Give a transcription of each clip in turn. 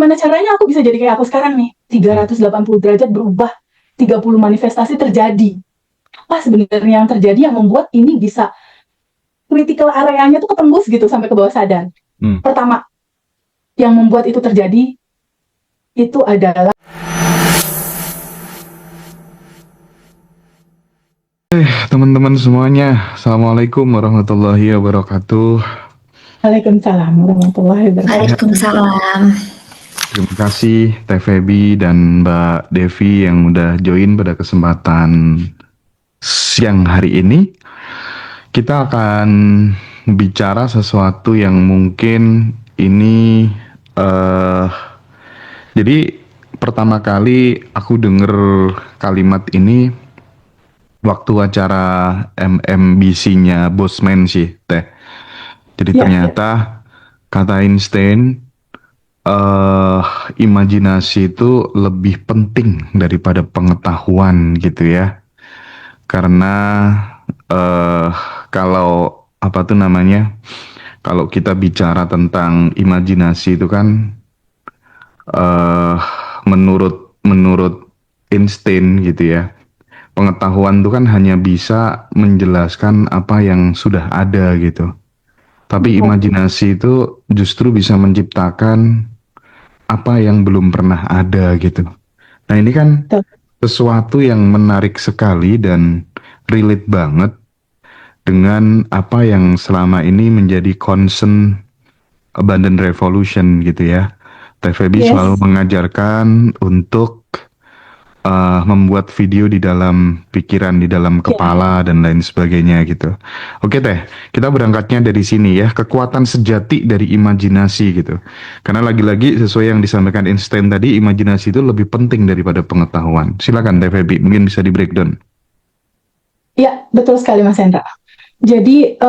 gimana caranya aku bisa jadi kayak aku sekarang nih, 380 derajat berubah, 30 manifestasi terjadi. Apa sebenarnya yang terjadi yang membuat ini bisa critical areanya tuh ketembus gitu sampai ke bawah sadar. Pertama, yang membuat itu terjadi itu adalah Teman-teman semuanya, Assalamualaikum warahmatullahi wabarakatuh. Waalaikumsalam warahmatullahi wabarakatuh. Waalaikumsalam. Terima kasih Teh Febi dan Mbak Devi yang udah join pada kesempatan siang hari ini. Kita akan bicara sesuatu yang mungkin ini jadi pertama kali aku denger kalimat ini waktu acara MMBC-nya Bosman sih, Teh. Jadi ternyata kata Einstein, imajinasi itu lebih penting daripada pengetahuan gitu ya. Karena kalau apa tuh namanya, kalau kita bicara tentang imajinasi itu kan, menurut Einstein gitu ya, pengetahuan itu kan hanya bisa menjelaskan apa yang sudah ada gitu. Tapi imajinasi itu justru bisa menciptakan apa yang belum pernah ada gitu. Nah ini kan sesuatu yang menarik sekali dan relate banget dengan apa yang selama ini menjadi concern Abundant Revolution gitu ya. Teh Febi selalu mengajarkan untuk membuat video di dalam pikiran, di dalam kepala dan lain sebagainya gitu. Oke Teh, kita berangkatnya dari sini ya, kekuatan sejati dari imajinasi gitu. Karena lagi-lagi sesuai yang disampaikan Einstein tadi, imajinasi itu lebih penting daripada pengetahuan. Silakan Teh Febi, mungkin bisa di breakdown. Ya, betul sekali Mas Hendra. Jadi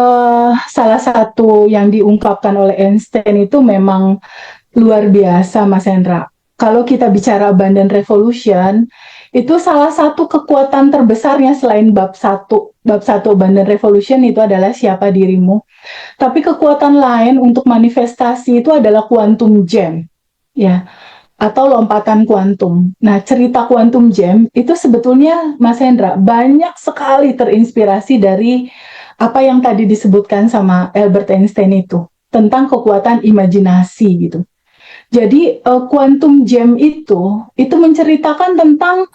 salah satu yang diungkapkan oleh Einstein itu memang luar biasa Mas Hendra. Kalau kita bicara Abundant Revolution, itu salah satu kekuatan terbesarnya selain bab 1. Bab 1 Abundant Revolution itu adalah siapa dirimu. Tapi kekuatan lain untuk manifestasi itu adalah quantum gem. Ya, atau lompatan kuantum. Nah, cerita quantum gem itu sebetulnya Mas Hendra banyak sekali terinspirasi dari apa yang tadi disebutkan sama Albert Einstein itu tentang kekuatan imajinasi gitu. Jadi quantum gem itu menceritakan tentang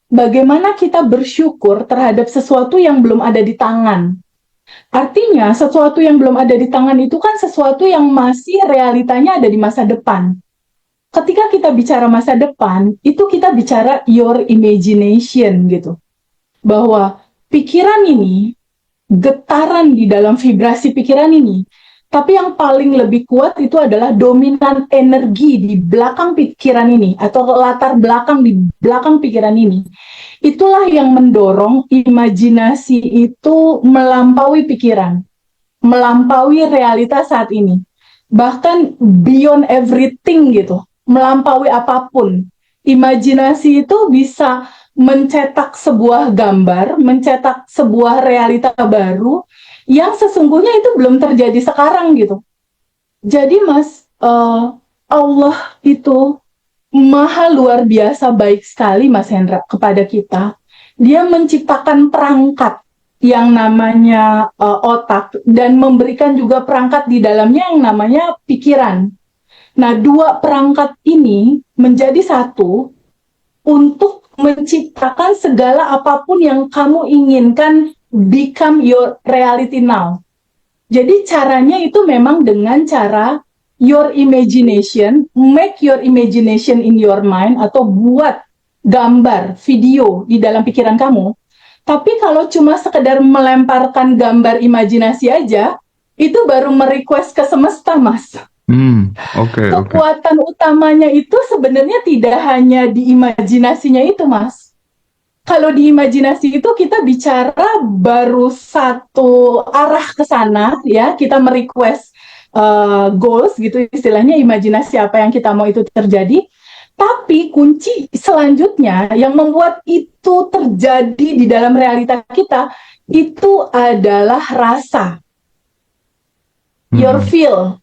bagaimana kita bersyukur terhadap sesuatu yang belum ada di tangan. Artinya sesuatu yang belum ada di tangan itu kan sesuatu yang masih realitanya ada di masa depan. Ketika kita bicara masa depan, itu kita bicara your imagination gitu. Bahwa pikiran ini, getaran di dalam vibrasi pikiran ini, tapi yang paling lebih kuat itu adalah dominan energi di belakang pikiran ini, atau latar belakang di belakang pikiran ini. Itulah yang mendorong imajinasi itu melampaui pikiran, melampaui realitas saat ini. Bahkan beyond everything gitu, melampaui apapun. Imajinasi itu bisa mencetak sebuah gambar, mencetak sebuah realita baru yang sesungguhnya itu belum terjadi sekarang gitu. Jadi Mas, Allah itu maha luar biasa baik sekali Mas Hendra kepada kita. Dia menciptakan perangkat yang namanya otak dan memberikan juga perangkat di dalamnya yang namanya pikiran. Nah, dua perangkat ini menjadi satu untuk menciptakan segala apapun yang kamu inginkan become your reality now. Jadi caranya itu memang dengan cara your imagination, make your imagination in your mind, atau buat gambar, video di dalam pikiran kamu. Tapi kalau cuma sekedar melemparkan gambar imajinasi aja, itu baru merequest ke semesta, Mas. Kekuatan utamanya itu sebenarnya tidak hanya di imajinasinya itu, Mas. Kalau di imajinasi itu kita bicara baru satu arah ke sana, ya, kita merequest goals gitu istilahnya, imajinasi apa yang kita mau itu terjadi. Tapi kunci selanjutnya yang membuat itu terjadi di dalam realita kita itu adalah rasa, your feel,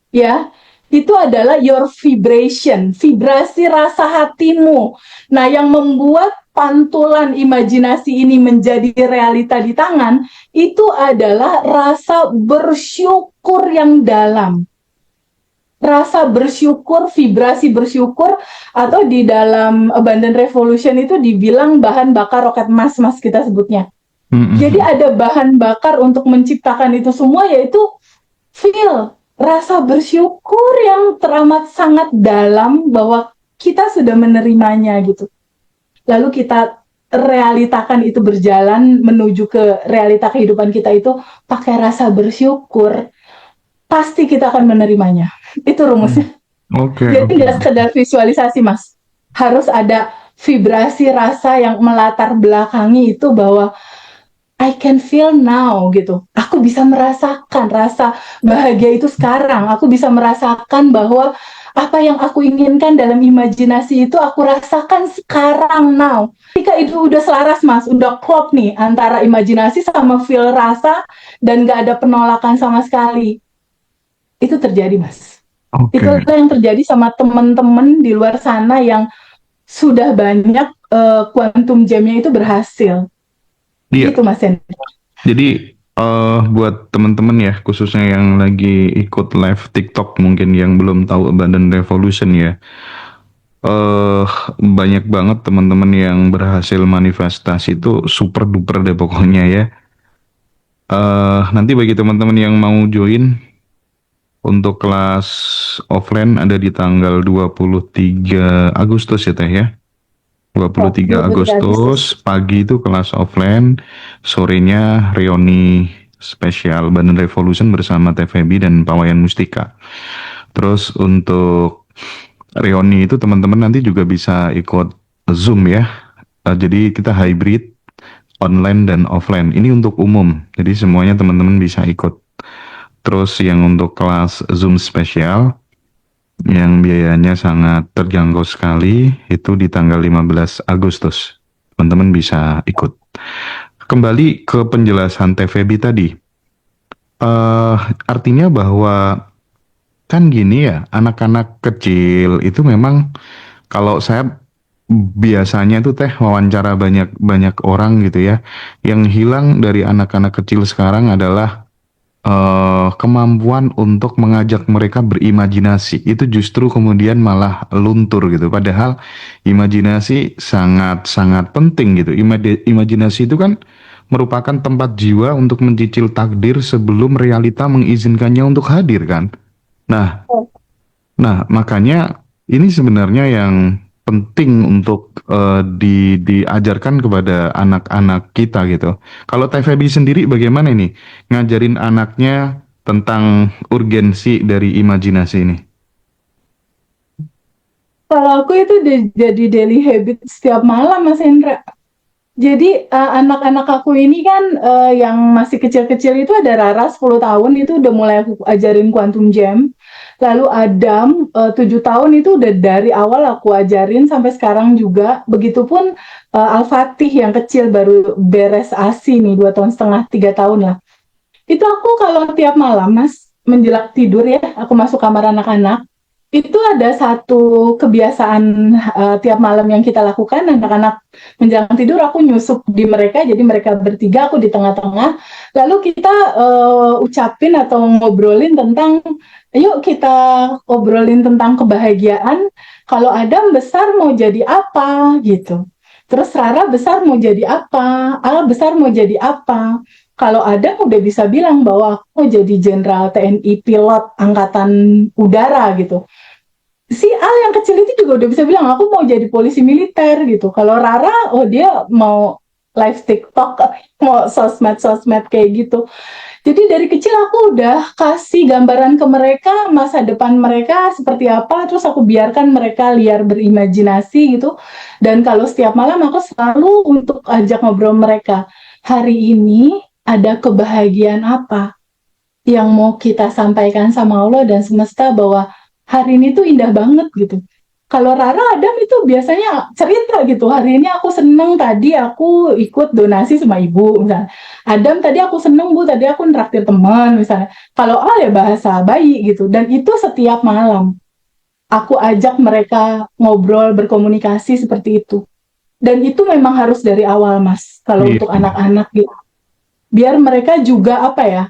ya. Itu adalah your vibration, vibrasi rasa hatimu. Nah, yang membuat pantulan imajinasi ini menjadi realita di tangan, itu adalah rasa bersyukur yang dalam. Rasa bersyukur, vibrasi bersyukur, atau di dalam Abundant Revolution itu dibilang bahan bakar roket emas, Mas, kita sebutnya. Jadi ada bahan bakar untuk menciptakan itu semua, yaitu feel, rasa bersyukur yang teramat sangat dalam bahwa kita sudah menerimanya gitu. Lalu kita realitakan itu berjalan menuju ke realita kehidupan kita itu pakai rasa bersyukur, pasti kita akan menerimanya. Itu rumusnya. Jadi nggak sekedar visualisasi, Mas. Harus ada vibrasi rasa yang melatar belakangi itu bahwa I can feel now gitu. Aku bisa merasakan rasa bahagia itu sekarang. Aku bisa merasakan bahwa apa yang aku inginkan dalam imajinasi itu aku rasakan sekarang now. Ketika itu udah selaras, Mas, udah klop nih antara imajinasi sama feel rasa dan gak ada penolakan sama sekali. Itu terjadi, Mas. Itulah yang terjadi sama teman-teman di luar sana yang sudah banyak quantum jam-nya itu berhasil. Iya. Gitu, Mas Hendra. Jadi buat teman-teman ya, khususnya yang lagi ikut live TikTok mungkin yang belum tahu Abundant Revolution ya, banyak banget teman-teman yang berhasil manifestasi itu super duper deh pokoknya ya. Nanti bagi teman-teman yang mau join untuk kelas offline ada di tanggal 23 Agustus ya Teh ya. 23 Agustus pagi itu kelas offline, sorenya reuni spesial Abundant Revolution bersama Teh Feby dan Pawayan Mustika. Terus untuk reuni itu teman-teman nanti juga bisa ikut Zoom ya. Jadi kita hybrid online dan offline. Ini untuk umum. Jadi semuanya teman-teman bisa ikut. Terus yang untuk kelas Zoom spesial yang biayanya sangat terjangkau sekali itu di tanggal 15 Agustus. Teman-teman bisa ikut. Kembali ke penjelasan Teh Feby tadi. Artinya bahwa kan gini ya, anak-anak kecil itu memang kalau saya biasanya itu Teh wawancara banyak orang gitu ya, yang hilang dari anak-anak kecil sekarang adalah kemampuan untuk mengajak mereka berimajinasi. Itu justru kemudian malah luntur gitu. Padahal imajinasi sangat-sangat penting gitu. Imajinasi itu kan merupakan tempat jiwa untuk mencicil takdir sebelum realita mengizinkannya untuk hadir kan. Nah, makanya ini sebenarnya yang penting untuk diajarkan kepada anak-anak kita gitu. Kalau Teh Feby sendiri bagaimana ini ngajarin anaknya tentang urgensi dari imajinasi ini? Kalau aku itu udah jadi daily habit setiap malam, Mas Hendra. Jadi anak-anak aku ini kan yang masih kecil-kecil itu ada Rara 10 tahun itu udah mulai aku ajarin quantum jam. Lalu Adam 7 tahun itu udah dari awal aku ajarin sampai sekarang juga. Begitupun Al-Fatih yang kecil baru beres ASI nih 2 tahun setengah 3 tahun lah. Itu aku kalau tiap malam, Mas, menjelang tidur ya, aku masuk kamar anak-anak. Itu ada satu kebiasaan tiap malam yang kita lakukan, anak-anak menjelang tidur aku nyusup di mereka, jadi mereka bertiga, aku di tengah-tengah, lalu kita ucapin atau ngobrolin tentang, yuk kita obrolin tentang kebahagiaan, kalau Adam besar mau jadi apa, gitu. Terus Rara besar mau jadi apa, Al besar mau jadi apa. Kalau Adam udah bisa bilang bahwa aku mau jadi jenderal TNI pilot angkatan udara gitu. Si Al yang kecil itu juga udah bisa bilang aku mau jadi polisi militer gitu. Kalau Rara, oh dia mau live TikTok, mau sosmed kayak gitu. Jadi dari kecil aku udah kasih gambaran ke mereka masa depan mereka seperti apa, terus aku biarkan mereka liar berimajinasi gitu. Dan kalau setiap malam aku selalu untuk ajak ngobrol mereka. Hari ini ada kebahagiaan apa yang mau kita sampaikan sama Allah dan semesta bahwa hari ini tuh indah banget gitu. Kalau Rara Adam itu tuh biasanya cerita gitu, hari ini aku seneng, tadi aku ikut donasi sama ibu misalnya. Adam, tadi aku seneng Bu, tadi aku nraktir teman misalnya. Kalau Al ya bahasa bayi gitu, dan itu setiap malam aku ajak mereka ngobrol, berkomunikasi seperti itu. Dan itu memang harus dari awal Mas, kalau Iya, untuk iya. anak-anak gitu. Biar mereka juga apa ya,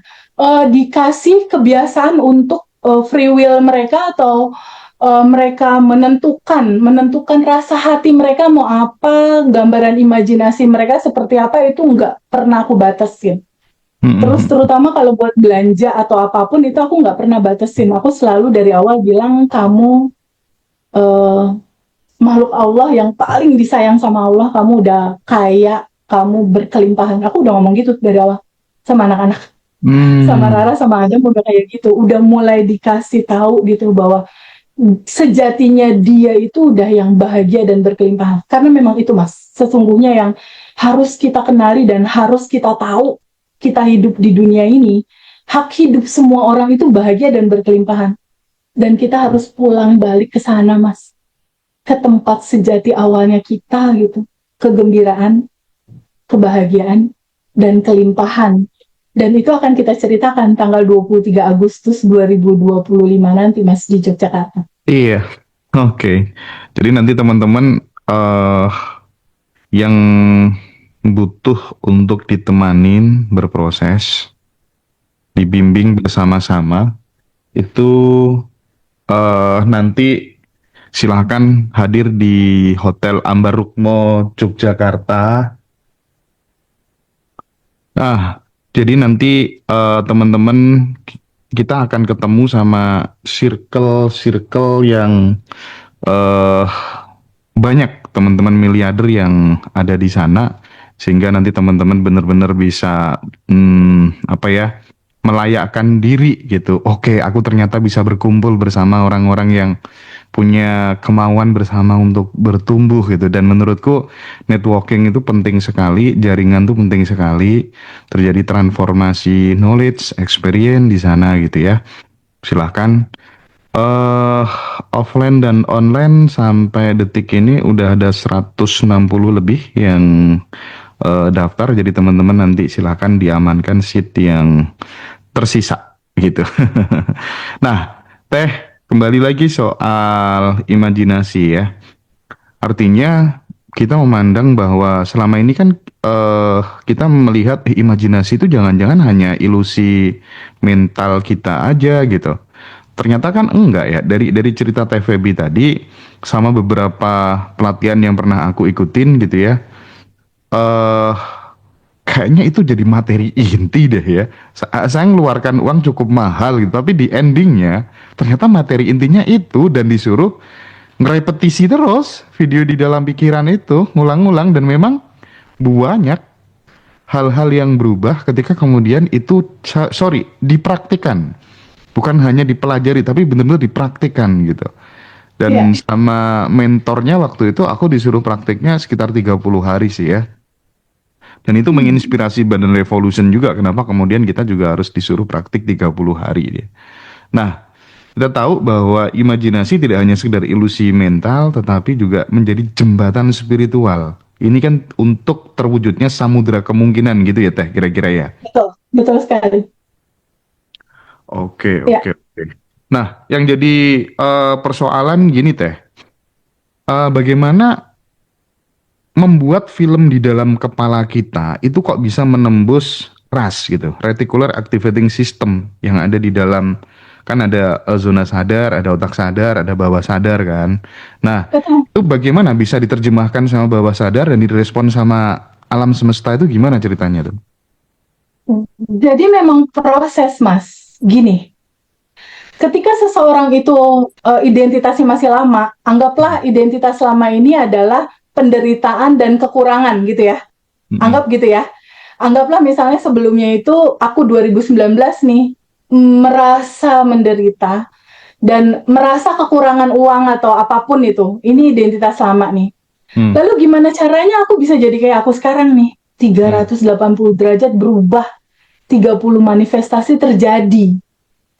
dikasih kebiasaan untuk free will mereka, atau mereka menentukan rasa hati mereka mau apa, gambaran imajinasi mereka seperti apa, itu nggak pernah aku batasin. Terus Mm-mm. terutama kalau buat belanja atau apapun itu aku nggak pernah batasin. Aku selalu dari awal bilang, kamu eh, makhluk Allah yang paling disayang sama Allah, kamu udah kaya, kamu berkelimpahan. Aku udah ngomong gitu dari awal sama anak-anak, sama Hmm. Rara, sama Adam udah kayak gitu, udah mulai dikasih tahu gitu bahwa sejatinya dia itu udah yang bahagia dan berkelimpahan. Karena memang itu Mas, sesungguhnya yang harus kita kenali dan harus kita tahu, kita hidup di dunia ini, hak hidup semua orang itu bahagia dan berkelimpahan. Dan kita harus pulang balik ke sana Mas, ke tempat sejati awalnya kita gitu, kegembiraan, kebahagiaan, dan kelimpahan. Dan itu akan kita ceritakan tanggal 23 Agustus 2025 nanti Mas di Yogyakarta. Iya, oke. Jadi nanti teman-teman eh yang butuh untuk ditemanin berproses, dibimbing bersama-sama, itu nanti silahkan hadir di Hotel Ambar Rukmo Yogyakarta. Nah, jadi nanti teman-teman kita akan ketemu sama circle-circle yang eh banyak teman-teman miliarder yang ada di sana, sehingga nanti teman-teman benar-benar bisa apa ya, melayakkan diri gitu. Oke, aku ternyata bisa berkumpul bersama orang-orang yang punya kemauan bersama untuk bertumbuh gitu. Dan menurutku networking itu penting sekali, jaringan itu penting sekali, terjadi transformasi knowledge, experience di sana gitu ya. Silahkan eh offline dan online sampai detik ini udah ada 160 lebih yang daftar. Jadi teman-teman nanti silahkan diamankan seat yang tersisa gitu. Nah, Teh, kembali lagi soal imajinasi ya. Artinya kita memandang bahwa selama ini kan kita melihat imajinasi itu jangan-jangan hanya ilusi mental kita aja gitu. Ternyata kan enggak ya. Dari cerita Teh Feby tadi sama beberapa pelatihan yang pernah aku ikutin gitu ya. eh Kayaknya itu jadi materi inti deh ya. Saya ngeluarkan uang cukup mahal gitu, tapi di endingnya ternyata materi intinya itu, dan disuruh ngerepetisi terus video di dalam pikiran itu, ngulang-ngulang, dan memang banyak hal-hal yang berubah ketika kemudian itu dipraktikan. Bukan hanya dipelajari tapi benar-benar dipraktikan gitu. Dan Iya. sama mentornya waktu itu aku disuruh praktiknya sekitar 30 hari sih ya. Dan itu Hmm. menginspirasi Badan Revolution juga, kenapa kemudian kita juga harus disuruh praktik 30 hari dia. Nah, kita tahu bahwa imajinasi tidak hanya sekedar ilusi mental, tetapi juga menjadi jembatan spiritual. Ini kan untuk terwujudnya samudera kemungkinan gitu ya Teh, kira-kira ya. Betul, betul sekali. Oke, Ya, oke, oke. Nah, yang jadi persoalan gini Teh, bagaimana membuat film di dalam kepala kita itu kok bisa menembus RAS gitu, reticular activating system yang ada di dalam, kan ada zona sadar, ada otak sadar, ada bawah sadar kan. Nah, betul. itu bagaimana bisa diterjemahkan sama bawah sadar dan direspon sama alam semesta, itu gimana ceritanya tuh? Jadi memang proses, Mas. Gini, ketika seseorang itu identitasnya masih lama, anggaplah identitas lama ini adalah penderitaan dan kekurangan gitu ya. Mm-mm. Anggap gitu ya. Anggaplah misalnya sebelumnya itu aku 2019 nih merasa menderita dan merasa kekurangan uang atau apapun itu. Ini identitas lama nih. Hmm. Lalu gimana caranya aku bisa jadi kayak aku sekarang nih? Hmm. 380 derajat berubah, 30 manifestasi terjadi.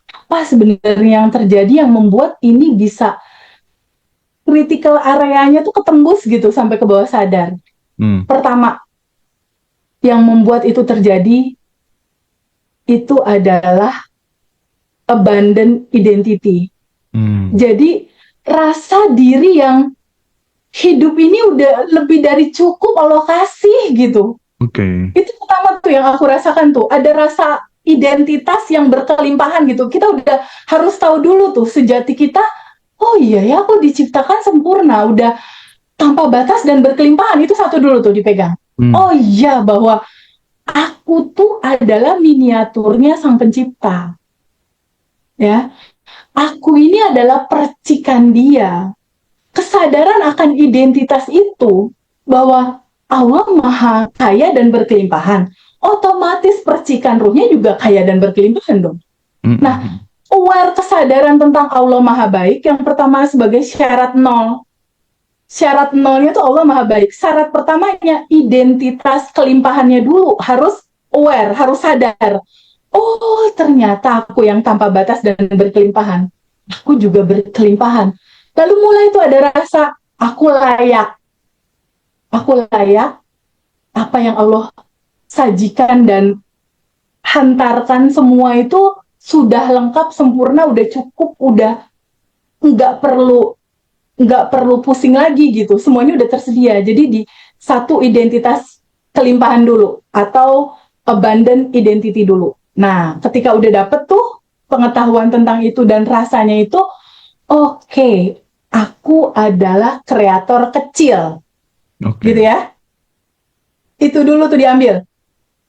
Apa sebenarnya yang terjadi yang membuat ini bisa critical areanya tuh ketembus gitu sampai ke bawah sadar. Pertama, yang membuat itu terjadi itu adalah abandon identity. Jadi rasa diri yang hidup ini udah lebih dari cukup Allah kasih gitu. Itu pertama tuh yang aku rasakan tuh, ada rasa identitas yang berkelimpahan gitu. Kita udah harus tahu dulu tuh sejati kita, oh iya ya aku diciptakan sempurna, udah tanpa batas dan berkelimpahan. Itu satu dulu tuh dipegang. Oh iya, bahwa aku tuh adalah miniaturnya Sang Pencipta. Ya, aku ini adalah percikan Dia. Kesadaran akan identitas itu, bahwa Allah Maha Kaya dan berkelimpahan, otomatis percikan ruhnya juga kaya dan berkelimpahan dong. Nah, aware kesadaran tentang Allah Maha Baik, yang pertama sebagai syarat nol. Syarat nolnya itu Allah Maha Baik. Syarat pertamanya identitas kelimpahannya dulu harus aware, harus sadar. Oh, ternyata aku yang tanpa batas dan berkelimpahan. Aku juga berkelimpahan. Lalu mulai itu ada rasa aku layak. Aku layak apa yang Allah sajikan dan hantarkan, semua itu sudah lengkap, sempurna, udah cukup, udah nggak perlu pusing lagi gitu, semuanya udah tersedia. Jadi di satu identitas kelimpahan dulu atau abundant identity dulu. Nah, ketika udah dapet tuh pengetahuan tentang itu dan rasanya itu, oke, aku adalah kreator kecil, gitu ya. Itu dulu tuh diambil.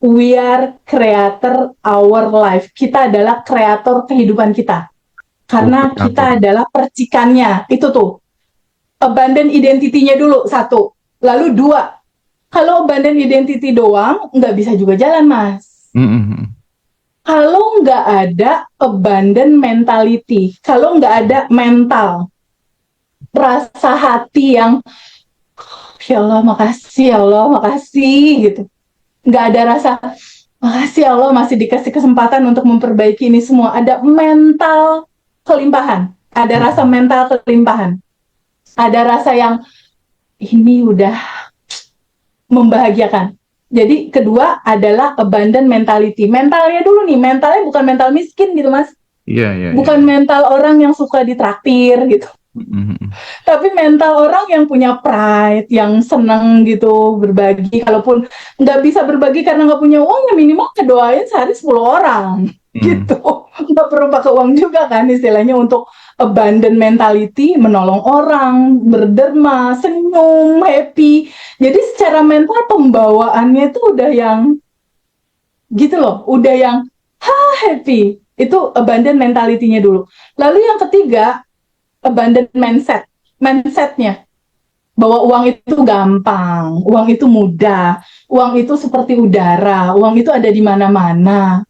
We are creator our life. Kita adalah kreator kehidupan kita. Karena kita adalah percikannya. Itu tuh. Abandon identity-nya dulu, satu. Lalu dua. Kalau abandon identity doang, nggak bisa juga jalan, Mas. Kalau nggak ada abandon mentality, kalau nggak ada mental, rasa hati yang, ya Allah, makasih, gitu. Nggak ada rasa, makasih Allah masih dikasih kesempatan untuk memperbaiki ini semua. Ada mental kelimpahan. Ada rasa mental kelimpahan. Ada rasa yang, ini udah membahagiakan. Jadi kedua adalah abundant mentality. Mentalnya dulu nih, mentalnya bukan mental miskin gitu, Mas. Bukan mental orang yang suka ditraktir gitu. Tapi mental orang yang punya pride, yang seneng gitu berbagi. Kalaupun nggak bisa berbagi karena nggak punya uang, ya minimal ngedoain sehari 10 orang gitu. Nggak perlu pakai uang juga kan istilahnya untuk abundant mentality, menolong orang, berderma, senyum, happy. Jadi secara mental pembawaannya itu udah yang gitu loh, udah yang happy. Itu abundant mentality-nya dulu. Lalu yang ketiga, abundant mindsetnya, bahwa uang itu gampang, uang itu mudah, uang itu seperti udara, uang itu ada di mana-mana.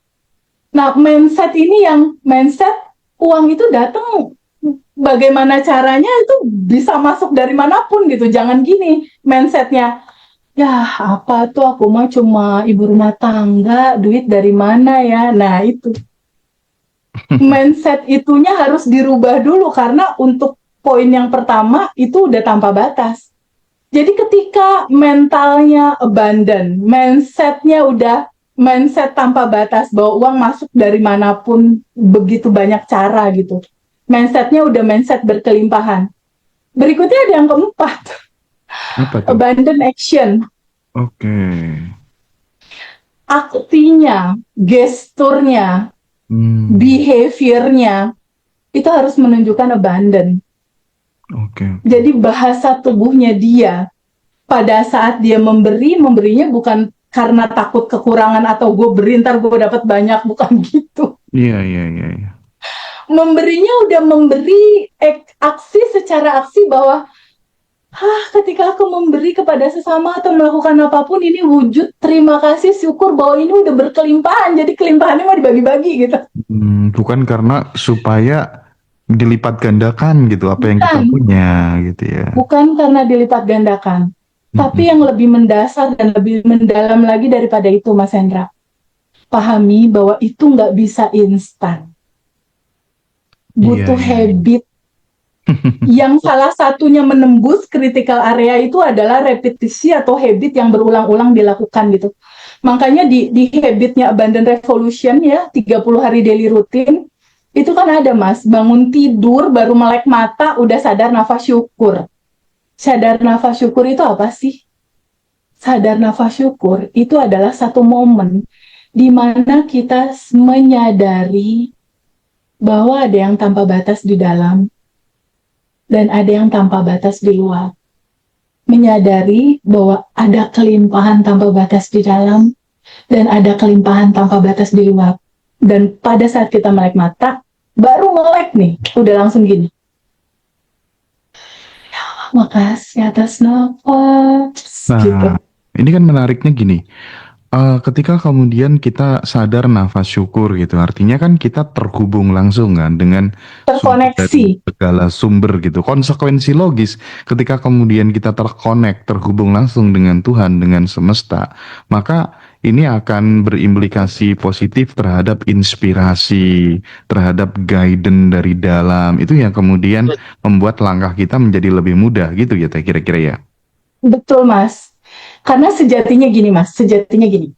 Nah, mindset ini yang mindset uang itu datang, bagaimana caranya itu bisa masuk dari manapun gitu. Jangan gini mindsetnya, ya apa tuh, aku mah cuma ibu rumah tangga, duit dari mana ya. Nah itu mindset itunya harus dirubah dulu, karena untuk poin yang pertama itu udah tanpa batas. Jadi ketika mentalnya abundant, mindsetnya udah mindset tanpa batas, bahwa uang masuk dari manapun, begitu banyak cara gitu. Mindsetnya udah mindset berkelimpahan. Berikutnya ada yang keempat, abundant action. Aktinya, gesturnya, behaviornya itu harus menunjukkan abundant. Jadi bahasa tubuhnya dia pada saat dia memberinya bukan karena takut kekurangan atau gue beri ntar gue dapat banyak, bukan gitu. Memberinya udah memberi aksi secara aksi, bahwa ketika aku memberi kepada sesama atau melakukan apapun, ini wujud terima kasih, syukur bahwa ini udah berkelimpahan, jadi kelimpahannya mau dibagi-bagi gitu. Bukan karena supaya dilipat gandakan gitu apa yang kita punya gitu ya. Bukan karena dilipat gandakan, tapi yang lebih mendasar dan lebih mendalam lagi daripada itu, Mas Hendra. Pahami bahwa itu nggak bisa instan. Butuh habit, Yang salah satunya menembus critical area itu adalah repetisi atau habit yang berulang-ulang dilakukan gitu. Makanya di habitnya Abundant Revolution ya, 30 hari daily routine, itu kan ada Mas, bangun tidur baru melek mata udah sadar nafas syukur. Sadar nafas syukur itu apa sih? Sadar nafas syukur itu adalah satu momen di mana kita menyadari bahwa ada yang tanpa batas di dalam dan ada yang tanpa batas di luar. Menyadari bahwa ada kelimpahan tanpa batas di dalam dan ada kelimpahan tanpa batas di luar. Dan pada saat kita melek mata, baru melek nih, udah langsung gini. Ya Allah, makasih atas nafas. Gitu. Nah, ini kan menariknya gini. Ketika kemudian kita sadar nafas syukur gitu, artinya kan kita terhubung langsung kan dengan sumber dari Terkoneksi. segala sumber gitu. Konsekuensi logis ketika kemudian kita terkonek, terhubung langsung dengan Tuhan, dengan semesta, maka ini akan berimplikasi positif terhadap inspirasi, terhadap guidance dari dalam. Itu yang kemudian membuat langkah kita menjadi lebih mudah gitu ya, kira-kira ya. Betul, Mas. Karena sejatinya gini, Mas. Sejatinya gini.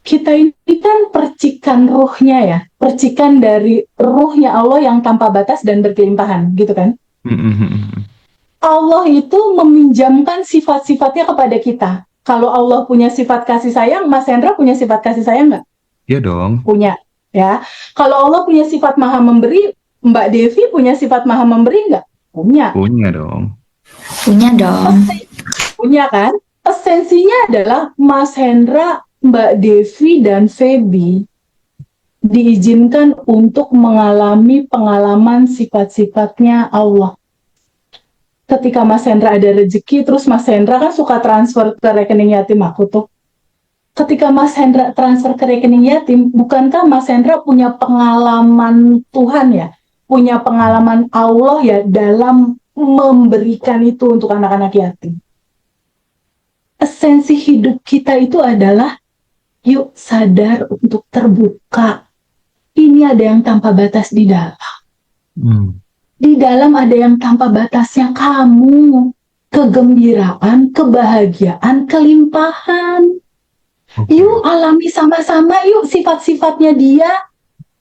Kita ini kan percikan ruhnya ya. Percikan dari ruhnya Allah yang tanpa batas dan berkelimpahan, gitu kan. Allah itu meminjamkan sifat-sifatnya kepada kita. Kalau Allah punya sifat kasih sayang, Mas Hendra punya sifat kasih sayang nggak? Iya dong. Punya, ya. Kalau Allah punya sifat maha memberi, Mbak Devi punya sifat maha memberi nggak? Punya. Punya dong. Punya dong. Punya kan? Esensinya adalah Mas Hendra, Mbak Devi, dan Feby diizinkan untuk mengalami pengalaman sifat-sifatnya Allah. Ketika Mas Hendra ada rezeki, terus Mas Hendra kan suka transfer ke rekening yatim aku tuh. Ketika Mas Hendra transfer ke rekening yatim, bukankah Mas Hendra punya pengalaman Tuhan ya? Punya pengalaman Allah ya dalam memberikan itu untuk anak-anak yatim. Esensi hidup kita itu adalah yuk sadar untuk terbuka. Ini ada yang tanpa batas di dalam. Di dalam ada yang tanpa batasnya kamu. Kegembiraan, kebahagiaan, kelimpahan. Yuk alami sama-sama yuk sifat-sifatnya dia.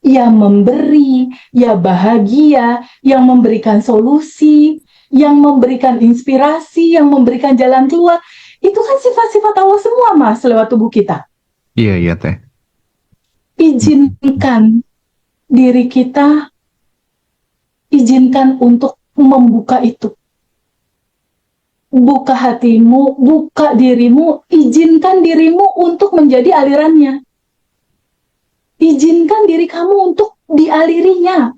Yang memberi, ya bahagia, yang memberikan solusi, yang memberikan inspirasi, yang memberikan jalan keluar. Itu kan sifat-sifat Allah semua, Mas, lewat tubuh kita. Iya, iya, Teh. Izinkan diri kita, izinkan untuk membuka itu. Buka hatimu, buka dirimu, izinkan dirimu untuk menjadi alirannya. Izinkan diri kamu untuk dialirinya.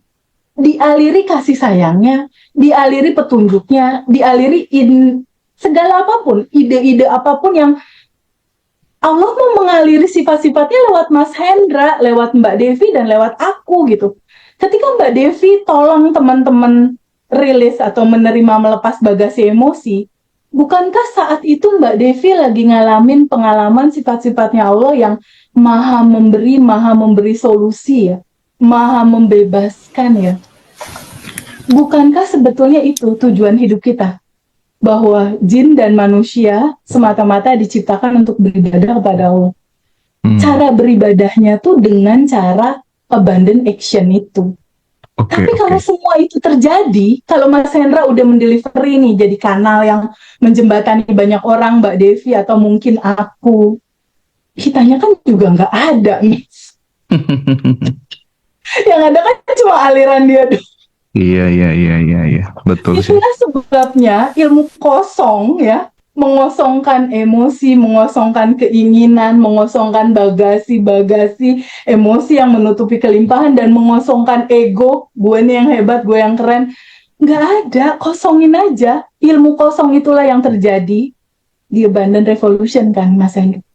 Dialiri kasih sayangnya, dialiri petunjuknya, dialiri segala apapun, ide-ide apapun yang Allah mau mengaliri sifat-sifatnya lewat Mas Hendra, lewat Mbak Devi, dan lewat aku gitu. Ketika Mbak Devi tolong teman-teman rilis atau menerima melepas bagasi emosi, bukankah saat itu Mbak Devi lagi ngalamin pengalaman sifat-sifatnya Allah yang maha memberi solusi ya, maha membebaskan ya. Bukankah sebetulnya itu tujuan hidup kita? Bahwa jin dan manusia semata-mata diciptakan untuk beribadah kepada Allah. Cara beribadahnya tuh dengan cara abundant action itu. Tapi kalau semua itu terjadi, kalau Mas Hendra udah mendelivery nih jadi kanal yang menjembatani banyak orang, Mbak Devi atau mungkin aku, kitanya kan juga nggak ada nih. Yang ada kan cuma aliran dia doang. Iya. Betul sih. Itulah sebabnya ilmu kosong ya, mengosongkan emosi, mengosongkan keinginan, mengosongkan bagasi emosi yang menutupi kelimpahan, dan mengosongkan ego, gue nih yang hebat, gue yang keren. Nggak ada, kosongin aja. Ilmu kosong itulah yang terjadi di Abundant Revolution kan, Mas Hendra.